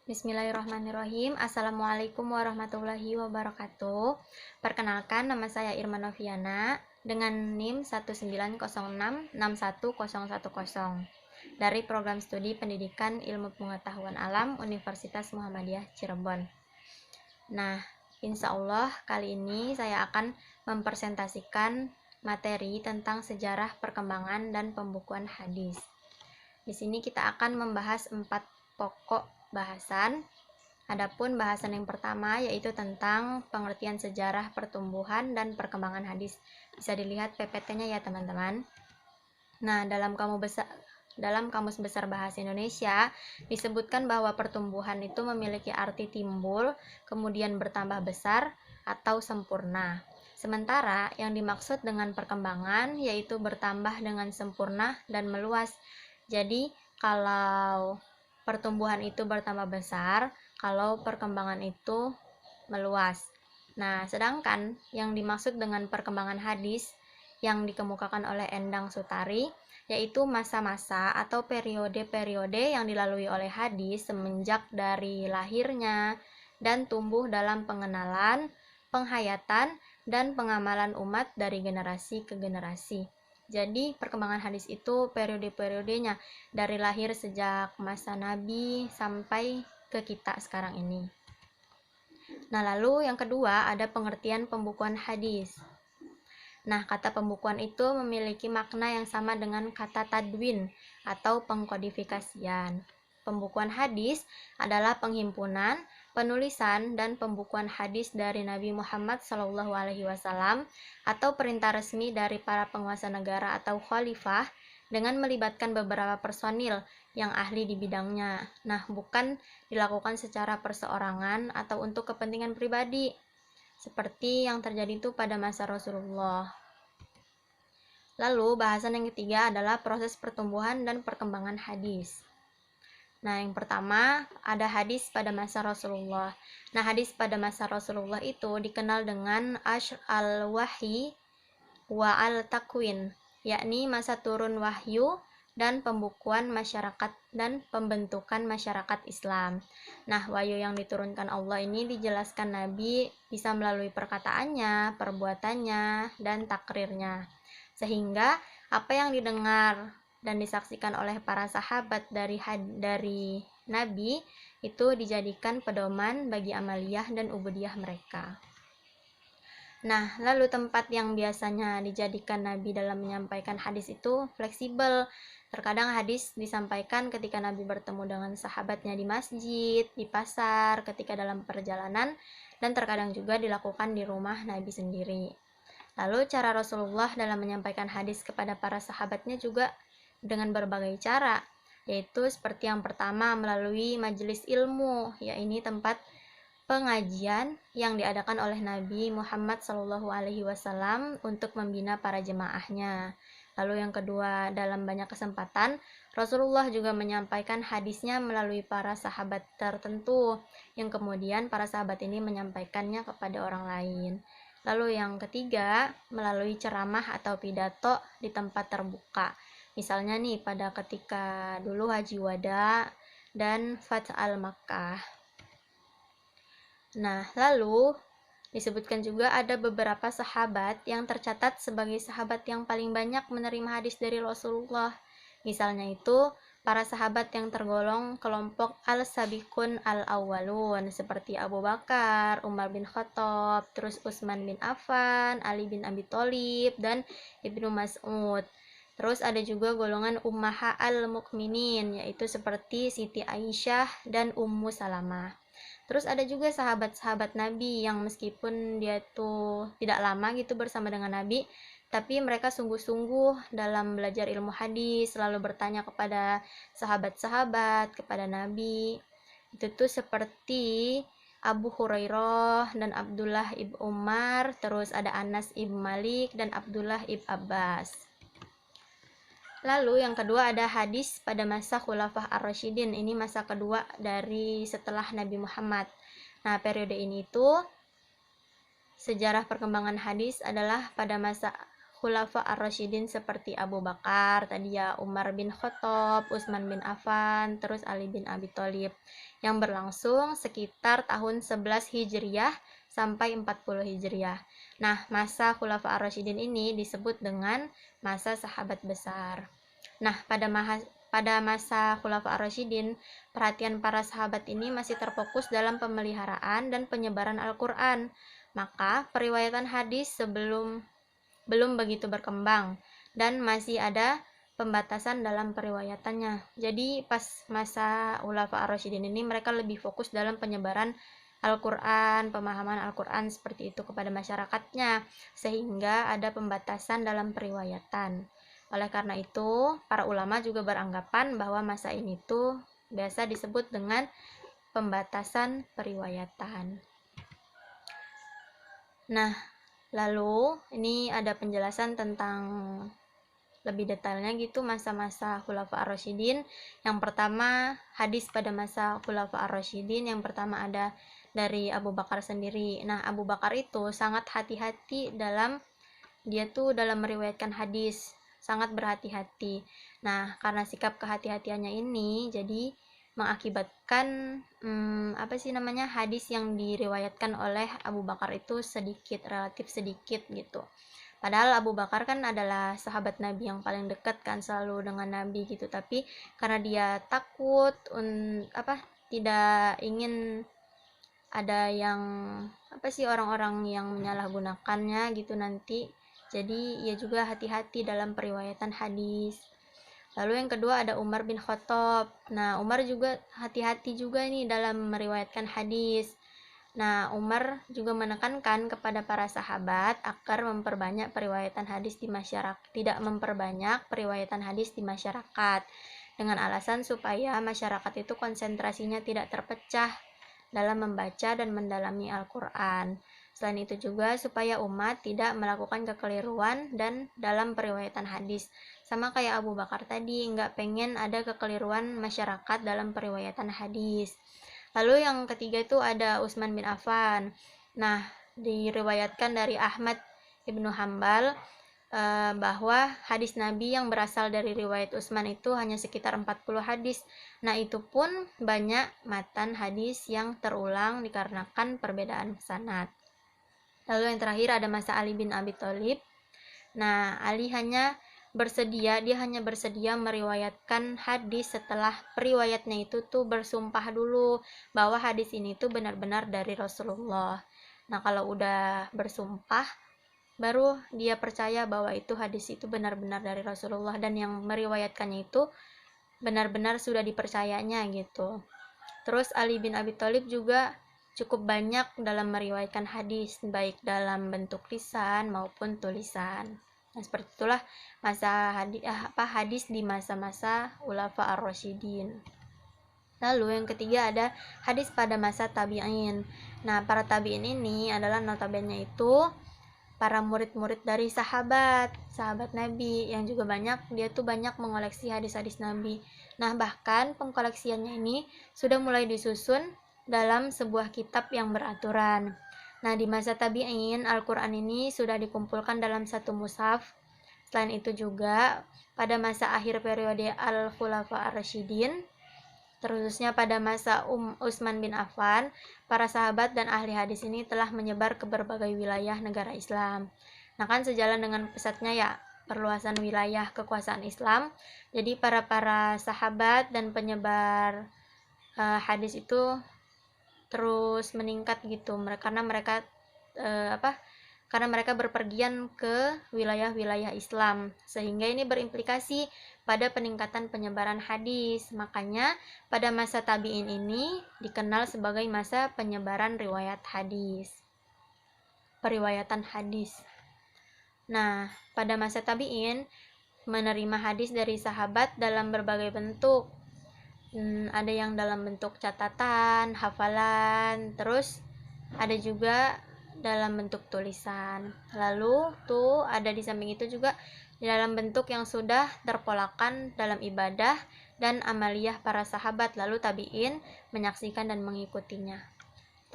Bismillahirrahmanirrahim. Assalamualaikum warahmatullahi wabarakatuh. Perkenalkan, nama saya Irma Noviana dengan NIM 19066161010 dari Program Studi Pendidikan Ilmu Pengetahuan Alam Universitas Muhammadiyah Cirebon. Nah, insya Allah kali ini saya akan mempresentasikan materi tentang sejarah perkembangan dan pembukuan hadis. Di sini kita akan membahas 4 pokok bahasan. Adapun bahasan yang pertama yaitu tentang pengertian sejarah pertumbuhan dan perkembangan hadis. Bisa dilihat PPT-nya ya teman-teman. Nah, dalam Kamus Besar Bahasa Indonesia disebutkan bahwa pertumbuhan itu memiliki arti timbul, kemudian bertambah besar atau sempurna. Sementara yang dimaksud dengan perkembangan yaitu bertambah dengan sempurna dan meluas. Jadi, kalau pertumbuhan itu bertambah besar, kalau perkembangan itu meluas. Nah, sedangkan yang dimaksud dengan perkembangan hadis yang dikemukakan oleh Endang Sutari yaitu masa-masa atau periode-periode yang dilalui oleh hadis semenjak dari lahirnya dan tumbuh dalam pengenalan, penghayatan, dan pengamalan umat dari generasi ke generasi. Jadi perkembangan hadis itu periode-periodenya dari lahir sejak masa Nabi sampai ke kita sekarang ini. Nah, lalu yang kedua ada pengertian pembukuan hadis. Nah, kata pembukuan itu memiliki makna yang sama dengan kata tadwin atau pengkodifikasian. Pembukuan hadis adalah penghimpunan, penulisan, dan pembukuan hadis dari Nabi Muhammad SAW atau perintah resmi dari para penguasa negara atau khalifah dengan melibatkan beberapa personil yang ahli di bidangnya. Nah, bukan dilakukan secara perseorangan atau untuk kepentingan pribadi, seperti yang terjadi itu pada masa Rasulullah. Lalu, bahasan yang ketiga adalah proses pertumbuhan dan perkembangan hadis. Nah, yang pertama ada hadis pada masa Rasulullah. Nah, hadis pada masa Rasulullah itu dikenal dengan Ashr al-Wahyi wa al-Takwin, yakni masa turun wahyu dan pembukuan masyarakat dan pembentukan masyarakat Islam. Nah, wahyu yang diturunkan Allah ini dijelaskan Nabi bisa melalui perkataannya, perbuatannya, dan takrirnya. Sehingga apa yang didengar dan disaksikan oleh para sahabat dari Nabi itu dijadikan pedoman bagi amaliyah dan ubudiyah mereka. Nah, lalu tempat yang biasanya dijadikan Nabi dalam menyampaikan hadis itu fleksibel. Terkadang hadis disampaikan ketika Nabi bertemu dengan sahabatnya di masjid, di pasar, ketika dalam perjalanan, dan terkadang juga dilakukan di rumah Nabi sendiri. Lalu cara Rasulullah dalam menyampaikan hadis kepada para sahabatnya juga dengan berbagai cara, yaitu seperti yang pertama melalui majelis ilmu, yaitu tempat pengajian yang diadakan oleh Nabi Muhammad SAW untuk membina para jemaahnya. Lalu yang kedua, dalam banyak kesempatan Rasulullah juga menyampaikan hadisnya melalui para sahabat tertentu, yang kemudian para sahabat ini menyampaikannya kepada orang lain. Lalu yang ketiga, melalui ceramah atau pidato di tempat terbuka. Misalnya nih pada ketika dulu Haji Wada dan Fath al-Makkah. Nah, lalu disebutkan juga ada beberapa sahabat yang tercatat sebagai sahabat yang paling banyak menerima hadis dari Rasulullah. Misalnya itu para sahabat yang tergolong kelompok al-sabiqun al-awwalun seperti Abu Bakar, Umar bin Khattab, terus Utsman bin Affan, Ali bin Abi Thalib, dan Ibnu Mas'ud. Terus ada juga golongan ummaha al-mukminin, yaitu seperti Siti Aisyah dan Ummu Salamah. Terus ada juga sahabat-sahabat Nabi yang meskipun dia tuh tidak lama gitu bersama dengan Nabi, tapi mereka sungguh-sungguh dalam belajar ilmu hadis, selalu bertanya kepada sahabat-sahabat, kepada Nabi. Itu tuh seperti Abu Hurairah dan Abdullah ibn Umar, terus ada Anas ibn Malik dan Abdullah ibn Abbas. Lalu yang kedua ada hadis pada masa Khulafah Ar-Rasyidin. Ini masa kedua dari setelah Nabi Muhammad. Nah, periode ini itu sejarah perkembangan hadis adalah pada masa khulafa ar-rasyidin seperti Abu Bakar, tadi ya Umar bin Khattab, Utsman bin Affan, terus Ali bin Abi Thalib, yang berlangsung sekitar tahun 11 Hijriah sampai 40 Hijriah. Nah, masa khulafa ar-rasyidin ini disebut dengan masa sahabat besar. Nah, pada masa khulafa ar-rasyidin, perhatian para sahabat ini masih terfokus dalam pemeliharaan dan penyebaran Al-Qur'an. Maka, periwayatan hadis belum begitu berkembang dan masih ada pembatasan dalam periwayatannya. Jadi pas masa Khulafa ar-Rasyidin ini mereka lebih fokus dalam penyebaran Al-Qur'an, pemahaman Al-Qur'an seperti itu kepada masyarakatnya, sehingga ada pembatasan dalam periwayatan. Oleh karena itu, para ulama juga beranggapan bahwa masa ini tuh biasa disebut dengan pembatasan periwayatan. Nah, lalu ini ada penjelasan tentang lebih detailnya gitu masa-masa Khulafa ar-Rasyidin. Yang pertama, hadis pada masa Khulafa ar-Rasyidin yang pertama ada dari Abu Bakar sendiri. Nah, Abu Bakar itu sangat hati-hati dalam meriwayatkan hadis, sangat berhati-hati. Nah, karena sikap kehati-hatiannya ini jadi mengakibatkan hadis yang diriwayatkan oleh Abu Bakar itu relatif sedikit gitu. Padahal Abu Bakar kan adalah sahabat Nabi yang paling dekat kan, selalu dengan Nabi gitu, tapi karena dia takut tidak ingin ada yang orang-orang yang menyalahgunakannya gitu nanti, jadi ia juga hati-hati dalam periwayatan hadis. Lalu yang kedua ada Umar bin Khattab. Nah, Umar juga hati-hati juga nih dalam meriwayatkan hadis. Nah, Umar juga menekankan kepada para sahabat agar memperbanyak periwayatan hadis di masyarakat, tidak memperbanyak periwayatan hadis di masyarakat, dengan alasan supaya masyarakat itu konsentrasinya tidak terpecah dalam membaca dan mendalami Al-Qur'an. Selain itu juga supaya umat tidak melakukan kekeliruan dan dalam periwayatan hadis. Sama kayak Abu Bakar tadi, nggak pengen ada kekeliruan masyarakat dalam periwayatan hadis. Lalu yang ketiga itu ada Utsman bin Affan. Nah, diriwayatkan dari Ahmad Ibnu Hambal bahwa hadis Nabi yang berasal dari riwayat Utsman itu hanya sekitar 40 hadis. Nah, itu pun banyak matan hadis yang terulang dikarenakan perbedaan sanad. Lalu yang terakhir ada masa Ali bin Abi Thalib. Nah, Ali hanya bersedia meriwayatkan hadis setelah periwayatnya itu tuh bersumpah dulu bahwa hadis ini tuh benar-benar dari Rasulullah. Nah, kalau udah bersumpah baru dia percaya bahwa itu hadis itu benar-benar dari Rasulullah dan yang meriwayatkannya itu benar-benar sudah dipercayanya gitu. Terus Ali bin Abi Thalib juga cukup banyak dalam meriwayatkan hadis, baik dalam bentuk lisan maupun tulisan. Nah, seperti itulah hadis di masa-masa Khulafa ar-Rasyidin. Lalu yang ketiga ada hadis pada masa tabi'in. Nah, para tabi'in ini adalah notabene itu para murid-murid dari sahabat Nabi yang juga dia tuh banyak mengoleksi hadis-hadis Nabi. Nah, bahkan pengkoleksiannya ini sudah mulai disusun dalam sebuah kitab yang beraturan. Nah, di masa tabi'in, Al-Qur'an ini sudah dikumpulkan dalam satu mushaf. Selain itu juga pada masa akhir periode Al-Khulafa ar-Rasyidin, terkhususnya pada masa Utsman bin Affan, para sahabat dan ahli hadis ini telah menyebar ke berbagai wilayah negara Islam. Nah, kan sejalan dengan pesatnya ya perluasan wilayah kekuasaan Islam, jadi para sahabat dan penyebar hadis itu terus meningkat gitu, karena mereka berpergian ke wilayah-wilayah Islam, sehingga ini berimplikasi pada peningkatan penyebaran hadis. Makanya pada masa tabi'in ini dikenal sebagai masa penyebaran periwayatan hadis. Nah, pada masa tabi'in menerima hadis dari sahabat dalam berbagai bentuk. Ada yang dalam bentuk catatan, hafalan, terus ada juga dalam bentuk tulisan. Lalu tuh ada di samping itu juga dalam bentuk yang sudah terpolakan dalam ibadah dan amaliyah para sahabat, lalu tabi'in menyaksikan dan mengikutinya.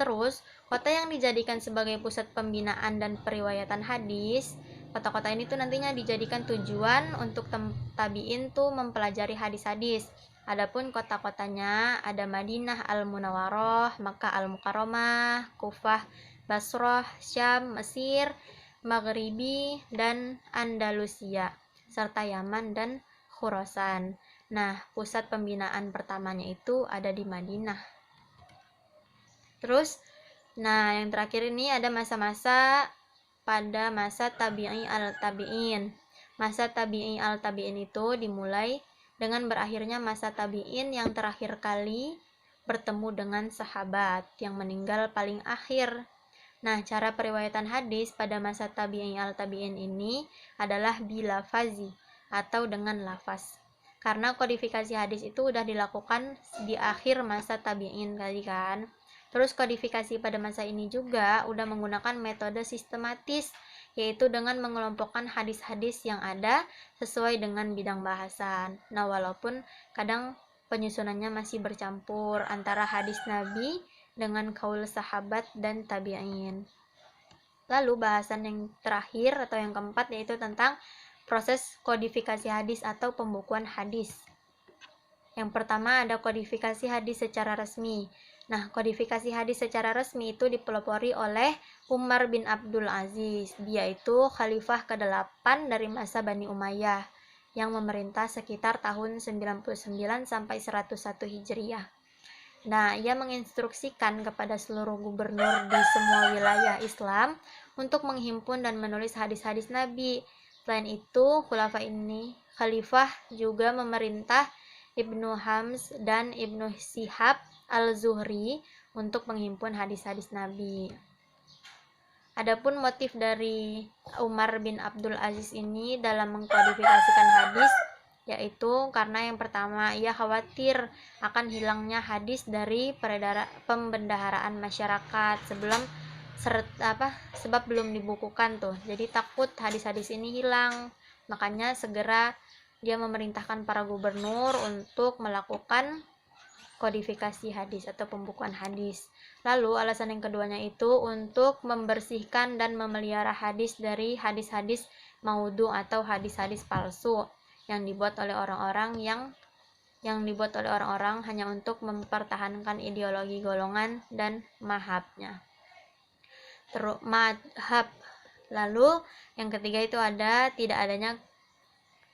Terus, kota yang dijadikan sebagai pusat pembinaan dan periwayatan hadis Kota-kota ini tuh nantinya dijadikan tujuan untuk tabiin tuh mempelajari hadis-hadis. Adapun kota-kotanya ada Madinah Al-Munawwaroh, Makkah Al-Mukarramah, Kufah, Basrah, Syam, Mesir, Maghribi, dan Andalusia, serta Yaman dan Khurasan. Nah, pusat pembinaan pertamanya itu ada di Madinah. Terus, nah yang terakhir ini ada masa-masa pada masa tabi'i al-tabi'in. Masa tabi'i al-tabi'in itu dimulai dengan berakhirnya masa tabi'in yang terakhir kali bertemu dengan sahabat yang meninggal paling akhir. Nah, cara periwayatan hadis pada masa tabi'i al-tabi'in ini adalah bilafazi atau dengan lafaz. Karena kodifikasi hadis itu udah dilakukan di akhir masa tabi'in tadi kan. Terus kodifikasi pada masa ini juga udah menggunakan metode sistematis, yaitu dengan mengelompokkan hadis-hadis yang ada sesuai dengan bidang bahasan. Nah, walaupun kadang penyusunannya masih bercampur antara hadis Nabi dengan kaul sahabat dan tabi'in. Lalu bahasan yang terakhir atau yang keempat yaitu tentang proses kodifikasi hadis atau pembukuan hadis. Yang pertama ada kodifikasi hadis secara resmi. Nah, kodifikasi hadis secara resmi itu dipelopori oleh Umar bin Abdul Aziz. Dia itu khalifah ke-8 dari masa Bani Umayyah yang memerintah sekitar tahun 99 sampai 101 Hijriah. Nah, ia menginstruksikan kepada seluruh gubernur di semua wilayah Islam untuk menghimpun dan menulis hadis-hadis Nabi. Selain itu, khalifah juga memerintah Ibnu Hams dan Ibnu Syihab al-Zuhri untuk menghimpun hadis-hadis Nabi. Adapun motif dari Umar bin Abdul Aziz ini dalam mengkodifikasikan hadis yaitu karena yang pertama ia khawatir akan hilangnya hadis dari pembendaharaan masyarakat sebab belum dibukukan tuh. Jadi takut hadis-hadis ini hilang. Makanya segera dia memerintahkan para gubernur untuk melakukan kodifikasi hadis atau pembukuan hadis. Lalu alasan yang keduanya itu untuk membersihkan dan memelihara hadis dari hadis-hadis maudhu atau hadis-hadis palsu yang dibuat oleh orang-orang hanya untuk mempertahankan ideologi golongan dan madhab. Lalu yang ketiga itu ada tidak adanya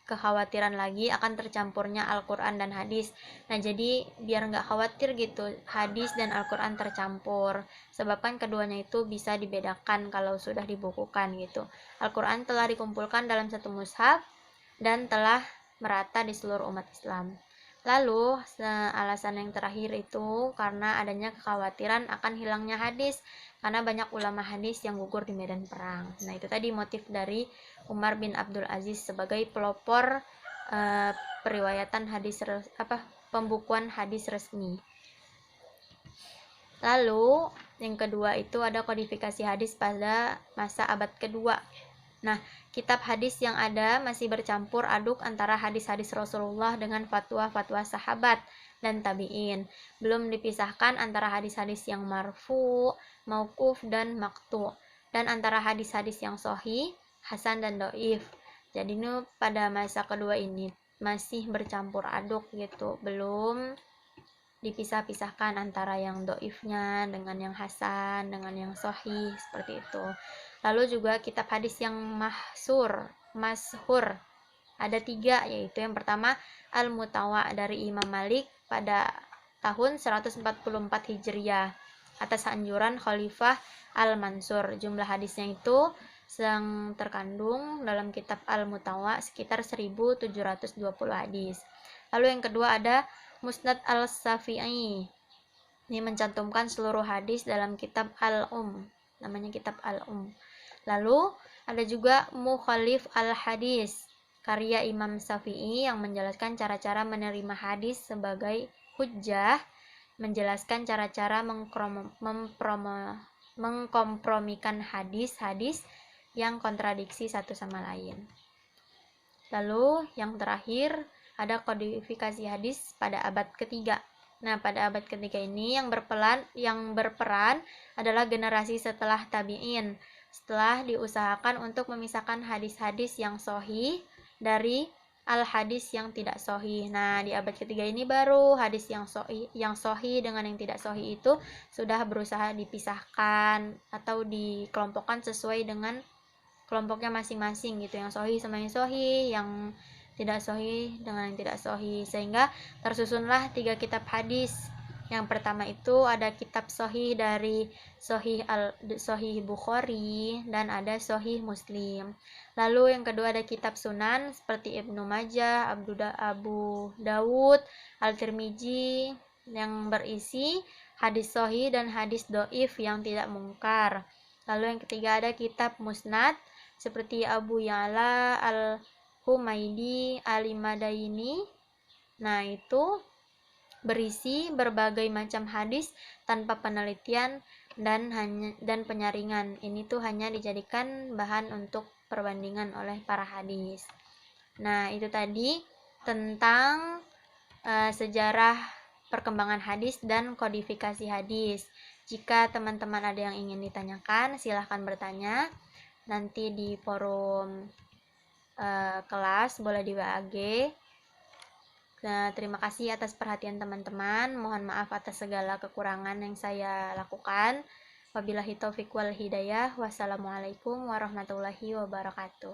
kekhawatiran lagi akan tercampurnya Al-Quran dan hadis. Nah, jadi biar nggak khawatir gitu hadis dan Al-Quran tercampur, sebab kan keduanya itu bisa dibedakan kalau sudah dibukukan gitu. Al-Quran telah dikumpulkan dalam satu mushaf dan telah merata di seluruh umat Islam. Lalu alasan yang terakhir itu karena adanya kekhawatiran akan hilangnya hadis karena banyak ulama hadis yang gugur di medan perang. Nah, itu tadi motif dari Umar bin Abdul Aziz sebagai pelopor periwayatan pembukuan hadis resmi. Lalu yang kedua itu ada kodifikasi hadis pada masa abad kedua. Nah, kitab hadis yang ada masih bercampur aduk antara hadis-hadis Rasulullah dengan fatwa-fatwa sahabat dan tabi'in. Belum dipisahkan antara hadis-hadis yang marfu, mauquf, dan maqtu, dan antara hadis-hadis yang sahih, hasan, dan dhaif. Jadi ini pada masa kedua ini masih bercampur aduk gitu, belum dipisah-pisahkan antara yang dhaifnya dengan yang hasan, dengan yang sahih, seperti itu. Lalu juga kitab hadis yang mashhur ada 3, yaitu yang pertama Al-Mutawa dari Imam Malik pada tahun 144 Hijriah atas anjuran Khalifah Al-Mansur. Jumlah hadisnya itu yang terkandung dalam kitab Al-Mutawa sekitar 1720 hadis. Lalu yang kedua ada Musnad Al-Syafi'i. Ini mencantumkan seluruh hadis dalam kitab Al-Um, namanya kitab Al-Um. Lalu ada juga Mukhalif Al-Hadis, karya Imam Syafi'i yang menjelaskan cara-cara menerima hadis sebagai hujjah, menjelaskan cara-cara mengkompromikan hadis-hadis yang kontradiksi satu sama lain. Lalu yang terakhir ada kodifikasi hadis pada abad ketiga. Nah, pada abad ketiga ini yang berperan adalah generasi setelah tabi'in, setelah diusahakan untuk memisahkan hadis-hadis yang sahih dari al-hadis yang tidak sahih. Nah, di abad ketiga ini baru hadis yang sahih dengan yang tidak sahih itu sudah berusaha dipisahkan atau dikelompokkan sesuai dengan kelompoknya masing-masing gitu. Yang sahih sama yang sahih, yang tidak sahih dengan yang tidak sahih, sehingga tersusunlah 3 kitab hadis. Yang pertama itu ada kitab sahih dari Sahih Bukhari dan ada Sahih Muslim. Lalu yang kedua ada kitab sunan seperti Ibnu Majah, Abu Dawud, Al-Tirmizi yang berisi hadis sahih dan hadis doif yang tidak mungkar. Lalu yang ketiga ada kitab musnad seperti Abu Ya'la Al-Humaidi Al-Madaini. Nah, itu berisi berbagai macam hadis tanpa penelitian dan penyaringan. Ini tuh hanya dijadikan bahan untuk perbandingan oleh para hadis. Nah, itu tadi tentang sejarah perkembangan hadis dan kodifikasi hadis. Jika teman-teman ada yang ingin ditanyakan, silahkan bertanya. Nanti di forum kelas boleh di WAG. Nah, terima kasih atas perhatian teman-teman. Mohon maaf atas segala kekurangan yang saya lakukan. Wabillahi taufiq wal hidayah. Wassalamualaikum warahmatullahi wabarakatuh.